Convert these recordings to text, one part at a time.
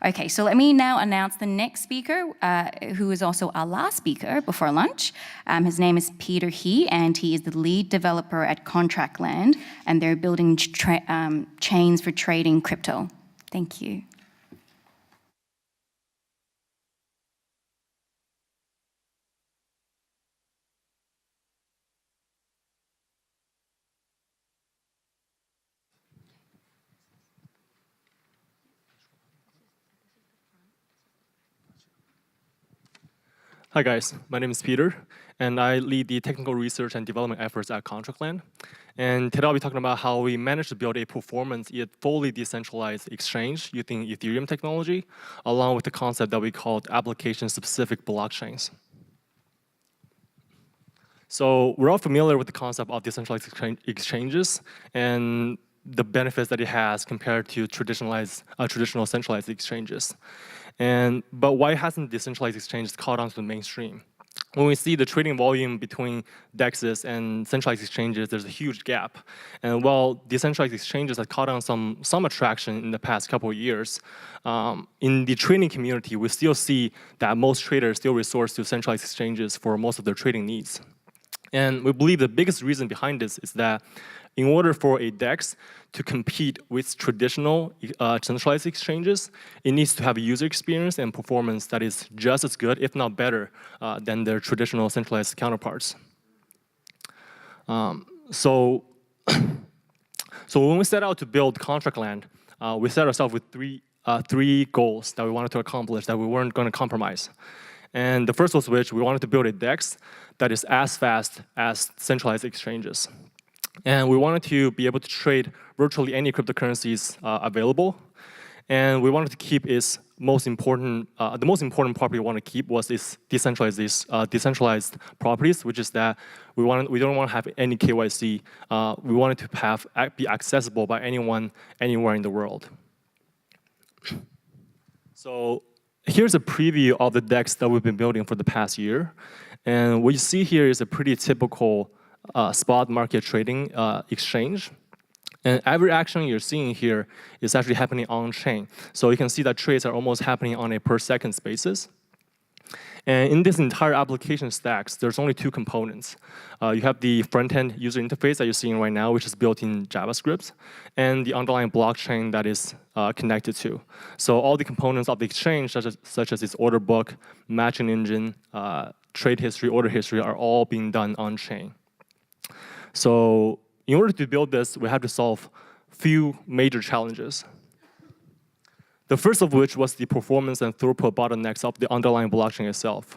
Okay, so let me now announce the next speaker, who is also our last speaker before lunch. His name is Peter He, and he is the lead developer at ContractLand, and they're building chains for trading crypto. Thank you. Hi guys, my name is Peter, and I lead the technical research and development efforts at ContractLand. And today I'll be talking about how we managed to build a performance yet fully decentralized exchange using Ethereum technology, along with the concept that we called application-specific blockchains. So we're all familiar with the concept of decentralized exchanges and the benefits that it has compared to traditional centralized exchanges. But why hasn't decentralized exchanges caught on to the mainstream? When we see the trading volume between DEXs and centralized exchanges, there's a huge gap. And while decentralized exchanges have caught on some attraction in the past couple of years, in the trading community, we still see that most traders still resort to centralized exchanges for most of their trading needs. And we believe the biggest reason behind this is that in order for a DEX to compete with traditional centralized exchanges, it needs to have a user experience and performance that is just as good, if not better, than their traditional centralized counterparts. So when we set out to build ContractLand, we set ourselves with three goals that we wanted to accomplish that we weren't going to compromise. And the first was which we wanted to build a DEX that is as fast as centralized exchanges. And we wanted to be able to trade virtually any cryptocurrencies available. And we wanted to keep its the most important property we want to keep was its decentralized properties, which is that we don't want to have any KYC. We wanted to be accessible by anyone, anywhere in the world. So here's a preview of the DEX that we've been building for the past year. And what you see here is a pretty typical spot market trading exchange. And every action you're seeing here is actually happening on-chain. So you can see that trades are almost happening on a per-second basis. And in this entire application stacks, there's only two components. You have the front-end user interface that you're seeing right now, which is built in JavaScript, and the underlying blockchain that is connected to. So all the components of the exchange, such as its order book, matching engine, trade history, order history, are all being done on-chain. So in order to build this, we had to solve few major challenges. The first of which was the performance and throughput bottlenecks of the underlying blockchain itself.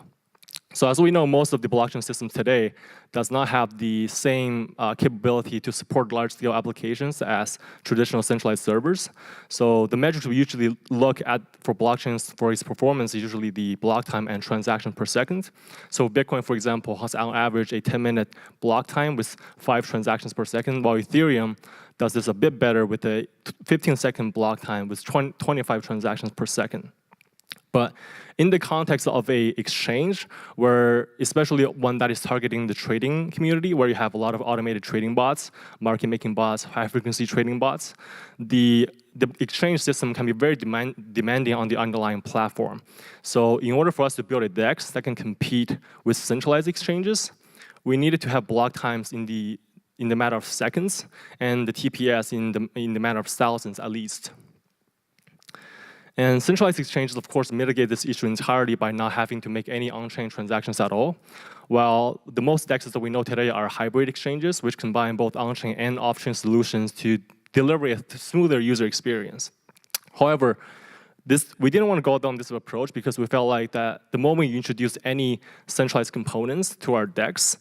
So as we know, most of the blockchain systems today does not have the same capability to support large-scale applications as traditional centralized servers. So the metrics we usually look at for blockchains for its performance is usually the block time and transaction per second. So Bitcoin, for example, has on average a 10-minute block time with 5 transactions per second, while Ethereum does this a bit better with a 15-second block time with 25 transactions per second. But in the context of a exchange, where especially one that is targeting the trading community, where you have a lot of automated trading bots, market-making bots, high-frequency trading bots, the exchange system can be very demanding on the underlying platform. So in order for us to build a DEX that can compete with centralized exchanges, we needed to have block times in the matter of seconds, and the TPS in the matter of thousands at least. And centralized exchanges, of course, mitigate this issue entirely by not having to make any on-chain transactions at all, while the most DEXs that we know today are hybrid exchanges, which combine both on-chain and off-chain solutions to deliver a smoother user experience. However, we didn't want to go down this approach because we felt like that the moment you introduce any centralized components to our DEX,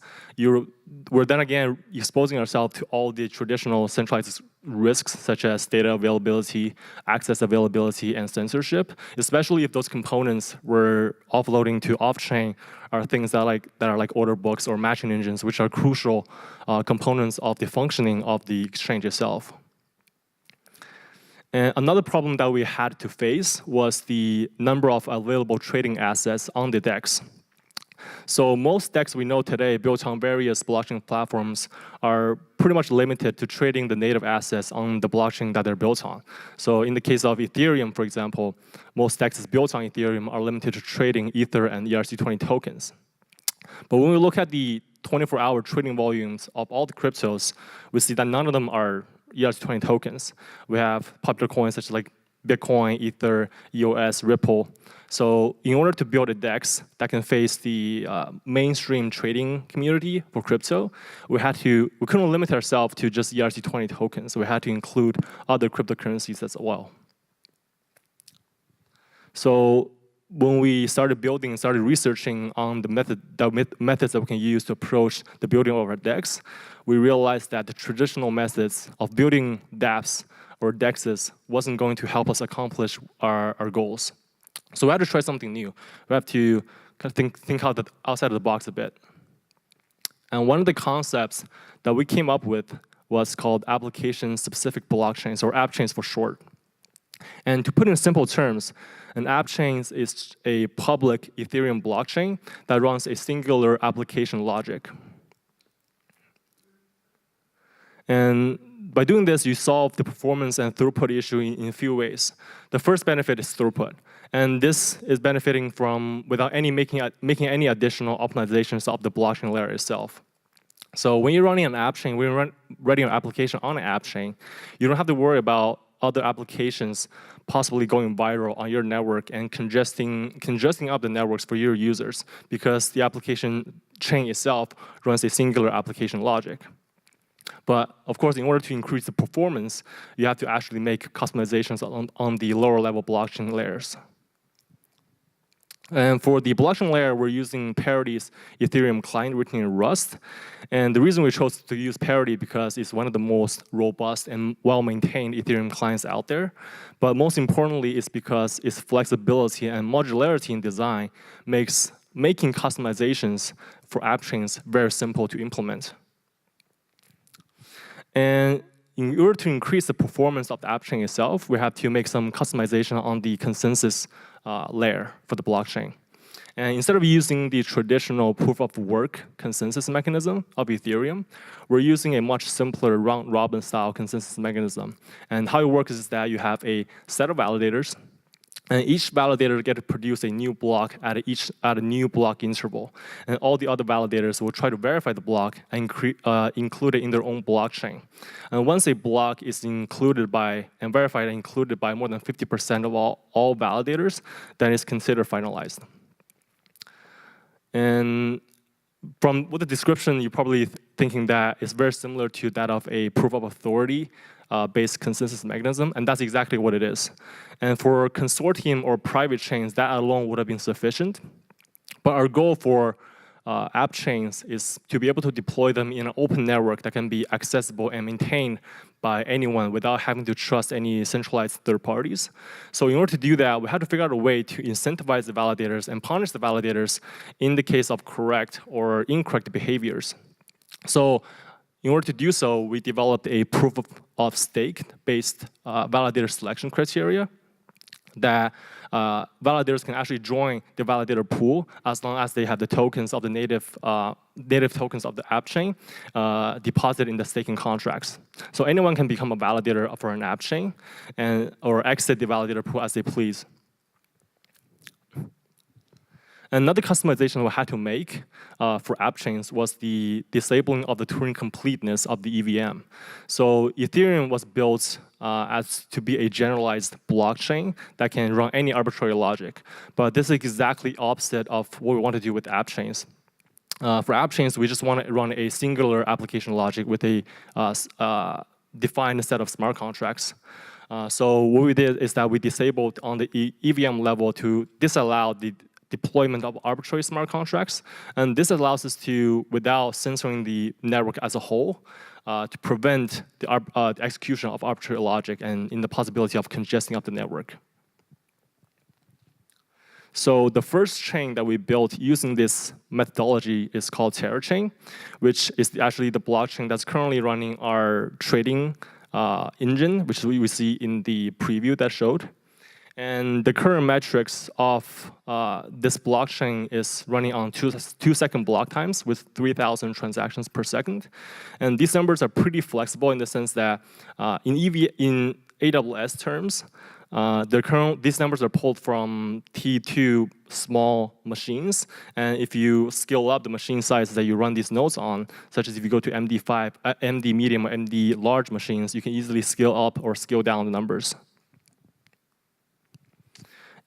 we're then again exposing ourselves to all the traditional centralized risks such as data availability, access availability, and censorship, especially if those components we're offloading to off-chain are things that are like order books or matching engines, which are crucial components of the functioning of the exchange itself. And another problem that we had to face was the number of available trading assets on the DEX. So most DEX we know today built on various blockchain platforms are pretty much limited to trading the native assets on the blockchain that they're built on. So in the case of Ethereum, for example, most DEXs built on Ethereum are limited to trading Ether and ERC20 tokens. But when we look at the 24-hour trading volumes of all the cryptos, we see that none of them are ERC20 tokens. We have popular coins such as like Bitcoin, Ether, EOS, Ripple. So in order to build a DEX that can face the mainstream trading community for crypto, we couldn't limit ourselves to just ERC20 tokens. We had to include other cryptocurrencies as well. So when we started building, started researching on the methods that we can use to approach the building of our DEX, we realized that the traditional methods of building dApps or DEXs wasn't going to help us accomplish our goals. So we had to try something new. We have to kind of think outside of the box a bit. And one of the concepts that we came up with was called application-specific blockchains, or app chains for short. And to put in simple terms, an app chain is a public Ethereum blockchain that runs a singular application logic. And by doing this, you solve the performance and throughput issue in a few ways. The first benefit is throughput. And this is benefiting from without making any additional optimizations of the blockchain layer itself. So when you're running an app chain, when you're running an application on an app chain, you don't have to worry about other applications possibly going viral on your network and congesting up the networks for your users, because the application chain itself runs a singular application logic. But of course, in order to increase the performance, you have to actually make customizations on the lower level blockchain layers. And for the blockchain layer, we're using Parity's Ethereum client written in Rust. And the reason we chose to use Parity because it's one of the most robust and well-maintained Ethereum clients out there. But most importantly, it's because its flexibility and modularity in design makes making customizations for app chains very simple to implement. And in order to increase the performance of the app chain itself, we have to make some customization on the consensus layer for the blockchain. And instead of using the traditional proof-of-work consensus mechanism of Ethereum, we're using a much simpler round-robin style consensus mechanism. And how it works is that you have a set of validators, and each validator gets to produce a new block at a new block interval. And all the other validators will try to verify the block and include it in their own blockchain. And once a block is included by and verified and included by more than 50% of all validators, then it's considered finalized. And from the description, you're probably thinking that it's very similar to that of a proof of authority based consensus mechanism, and that's exactly what it is. And for consortium or private chains, that alone would have been sufficient. But our goal for app chains is to be able to deploy them in an open network that can be accessible and maintained by anyone without having to trust any centralized third parties. So in order to do that, we had to figure out a way to incentivize the validators and punish the validators in the case of correct or incorrect behaviors. So in order to do so, we developed a proof-of-stake-based validator selection criteria that validators can actually join the validator pool as long as they have the tokens of the native tokens of the app chain deposited in the staking contracts. So anyone can become a validator for an app chain or exit the validator pool as they please. Another customization we had to make for app chains was the disabling of the Turing completeness of the EVM. So Ethereum was built as to be a generalized blockchain that can run any arbitrary logic. But this is exactly opposite of what we want to do with app chains. For app chains, we just want to run a singular application logic with a defined set of smart contracts. So what we did is that we disabled on the EVM level to disallow the deployment of arbitrary smart contracts. And this allows us to, without censoring the network as a whole, to prevent the execution of arbitrary logic and in the possibility of congesting up the network. So the first chain that we built using this methodology is called TerraChain, which is actually the blockchain that's currently running our trading engine, which we see in the preview that showed. And the current metrics of this blockchain is running on 2-second block times with 3,000 transactions per second. And these numbers are pretty flexible in the sense that in AWS terms, these numbers are pulled from T2 small machines. And if you scale up the machine size that you run these nodes on, such as if you go to MD5, MD medium or MD large machines, you can easily scale up or scale down the numbers.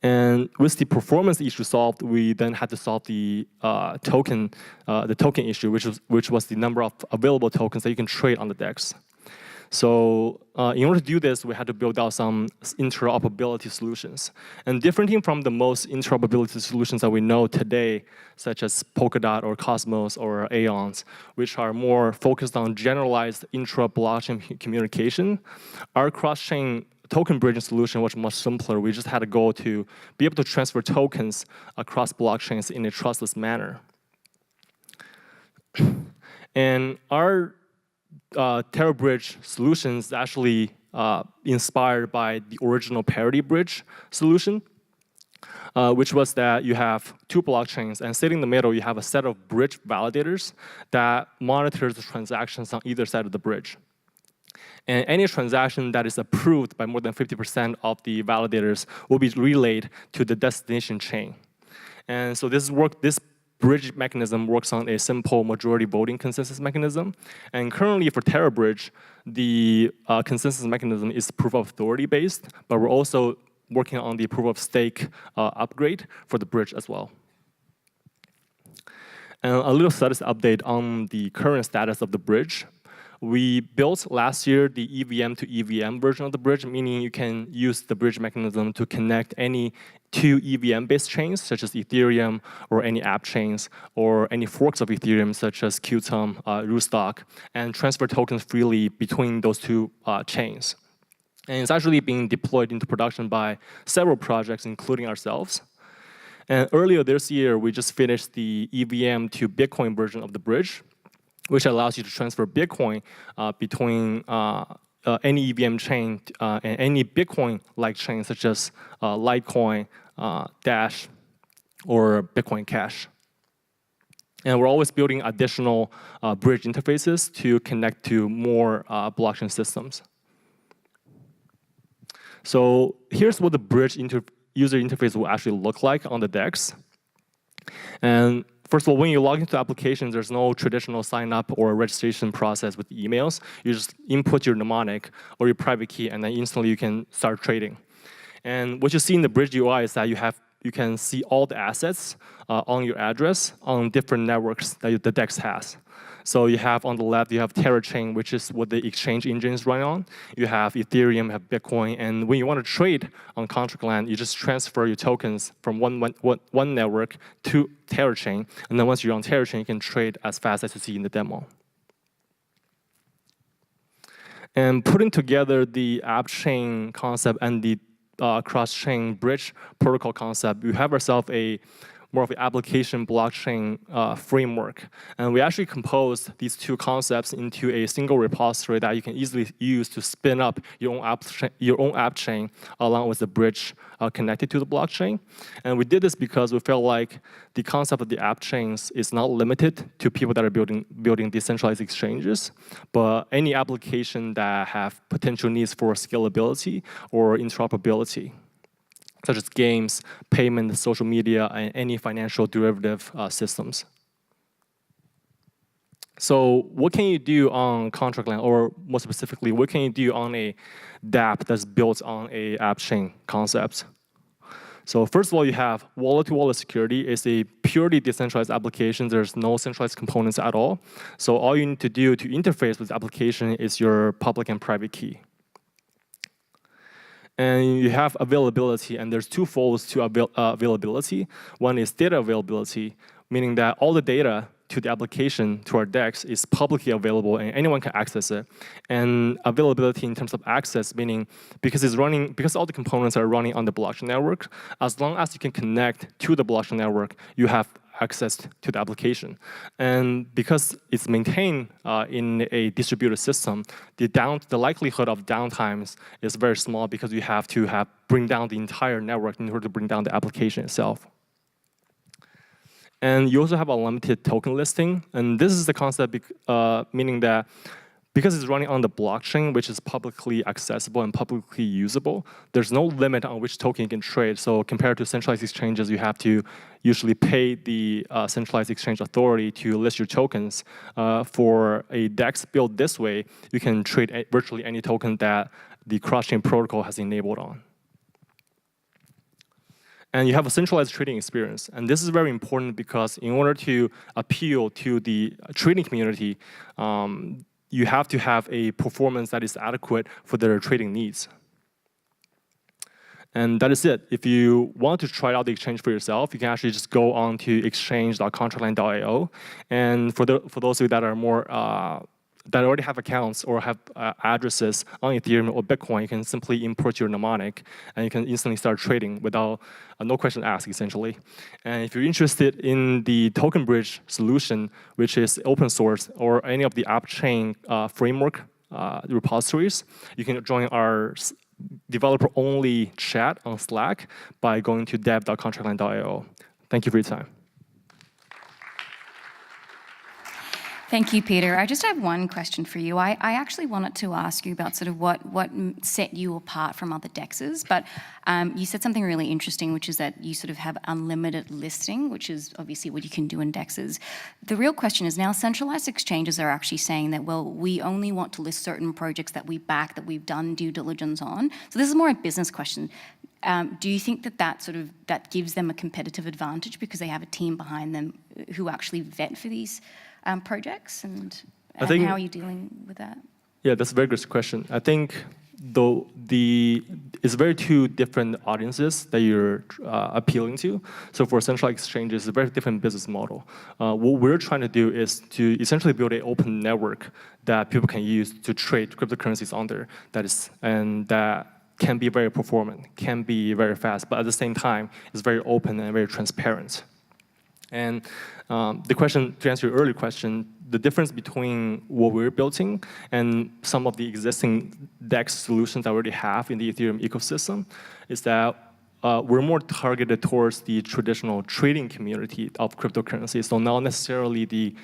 And with the performance issue solved, we then had to solve the token issue, which was the number of available tokens that you can trade on the DEX. So in order to do this, we had to build out some interoperability solutions. And differently from the most interoperability solutions that we know today, such as Polkadot or Cosmos or Aeons, which are more focused on generalized intra-blockchain communication, our cross-chain token bridging solution was much simpler. We just had a goal to be able to transfer tokens across blockchains in a trustless manner. And our TerraBridge solutions actually inspired by the original parity bridge solution, which was that you have two blockchains, and sitting in the middle, you have a set of bridge validators that monitors the transactions on either side of the bridge. And any transaction that is approved by more than 50% of the validators will be relayed to the destination chain. And so this bridge mechanism works on a simple majority voting consensus mechanism. And currently for TerraBridge, the consensus mechanism is proof of authority based, but we're also working on the proof of stake upgrade for the bridge as well. And a little status update on the current status of the bridge. We built last year the EVM to EVM version of the bridge, meaning you can use the bridge mechanism to connect any two EVM-based chains, such as Ethereum or any app chains, or any forks of Ethereum, such as Qtum, Rootstock, and transfer tokens freely between those two chains. And it's actually being deployed into production by several projects, including ourselves. And earlier this year, we just finished the EVM to Bitcoin version of the bridge, which allows you to transfer Bitcoin between any EVM chain and any Bitcoin-like chain, such as Litecoin, Dash, or Bitcoin Cash. And we're always building additional bridge interfaces to connect to more blockchain systems. So here's what the bridge user interface will actually look like on the DEX. And first of all, when you log into applications, there's no traditional sign-up or registration process with emails. You just input your mnemonic or your private key, and then instantly you can start trading. And what you see in the bridge UI is that you can see all the assets on your address on different networks that the DEX has. So you have on the left, you have TerraChain, which is what the exchange engines run on. You have Ethereum, you have Bitcoin, and when you want to trade on ContractLand, you just transfer your tokens from one network to TerraChain, and then once you're on TerraChain, you can trade as fast as you see in the demo. And putting together the app chain concept and the cross-chain bridge protocol concept, we have ourselves more of an application blockchain framework. And we actually composed these two concepts into a single repository that you can easily use to spin up your own app chain along with the bridge connected to the blockchain. And we did this because we felt like the concept of the app chains is not limited to people that are building decentralized exchanges, but any application that have potential needs for scalability or interoperability, such as games, payment, social media, and any financial derivative systems. So what can you do on ContractLand, or more specifically, what can you do on a dApp that's built on a app chain concept? So first of all, you have wallet-to-wallet security. It's a purely decentralized application. There's no centralized components at all. So all you need to do to interface with the application is your public and private key. And you have availability, and there's two folds to availability. One is data availability, meaning that all the data to the application, to our DEX, is publicly available and anyone can access it. And availability in terms of access, meaning because all the components are running on the blockchain network, as long as you can connect to the blockchain network, you have access to the application. And because it's maintained in a distributed system, the likelihood of downtimes is very small because you have to bring down the entire network in order to bring down the application itself. And you also have unlimited token listing. And this is the concept, meaning that because it's running on the blockchain, which is publicly accessible and publicly usable, there's no limit on which token you can trade. So compared to centralized exchanges, you have to usually pay the centralized exchange authority to list your tokens. For a DEX built this way, you can trade virtually any token that the cross-chain protocol has enabled on. And you have a centralized trading experience. And this is very important because in order to appeal to the trading community, you have to have a performance that is adequate for their trading needs. And that is it. If you want to try out the exchange for yourself, you can actually just go on to exchange.contractland.io. And for those of you that are more that already have accounts or have addresses on Ethereum or Bitcoin, you can simply import your mnemonic and you can instantly start trading without no question asked, essentially. And if you're interested in the token bridge solution, which is open source, or any of the app chain framework repositories, you can join our developer-only chat on Slack by going to dev.contractland.io. Thank you for your time. Thank you, Peter. I just have one question for you. I actually wanted to ask you about sort of what set you apart from other DEXs, but you said something really interesting, which is that you sort of have unlimited listing, which is obviously what you can do in DEXs. The real question is now centralized exchanges are actually saying that, well, we only want to list certain projects that we back, that we've done due diligence on. So this is more a business question. Do you think that gives them a competitive advantage because they have a team behind them who actually vet for these projects, and how are you dealing with that? Yeah, that's a very good question. I think it's very two different audiences that you're appealing to. So for centralized exchanges, it's a very different business model. What we're trying to do is to essentially build an open network that people can use to trade cryptocurrencies on there. That can be very performant, can be very fast, but at the same time, it's very open and very transparent. And the question, to answer your earlier question, the difference between what we're building and some of the existing DEX solutions that we already have in the Ethereum ecosystem is that we're more targeted towards the traditional trading community of cryptocurrencies, so not necessarily the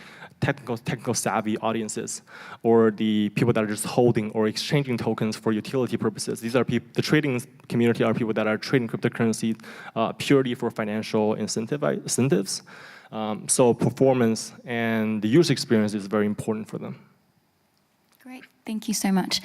technical savvy audiences or the people that are just holding or exchanging tokens for utility purposes. These are the trading community are people that are trading cryptocurrency purely for financial incentives. So performance and the user experience is very important for them. Great, thank you so much.